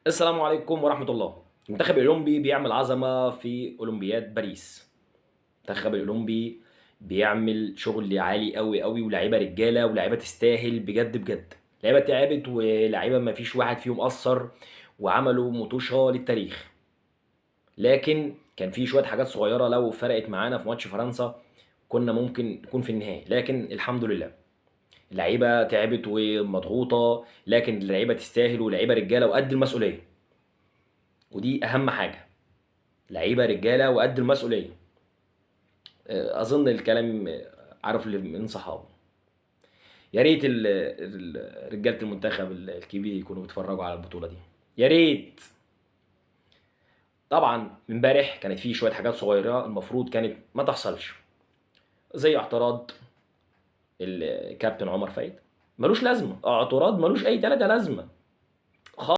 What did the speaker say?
السلام عليكم ورحمة الله. المنتخب الأولمبي بيعمل عظمة في أولمبياد باريس. المنتخب الأولمبي بيعمل شغل عالي أوي، أوي، ولاعيبة رجالة ولاعيبة تستاهل بجد، بجد. لعيبة تعبت ولاعيبة ما فيش واحد فيهم قصّر، وعملوا مُطوشة للتاريخ. لكن كان في شوية حاجات صغيرة لو فرقت معانا في ماتش فرنسا كنا ممكن نكون في النهائي، لكن الحمد لله. اللعيبة تعبت ومضغوطة، لكن اللعيبة تستاهل ولاعيبة رجالة وقد المسؤولية، ودي أهم حاجة. لعيبه رجاله وقد المسؤوليه. اظن الكلام عارف اللي من صحابه. يا ريت رجاله المنتخب الكبير يكونوا بيتفرجوا على البطوله دي، يا ريت. طبعا امبارح كانت في شويه حاجات صغيره المفروض كانت ما تحصلش، زي اعتراض الكابتن عمر فايد. ملوش لازمه، اعتراض ملوش اي تلاته لازمه.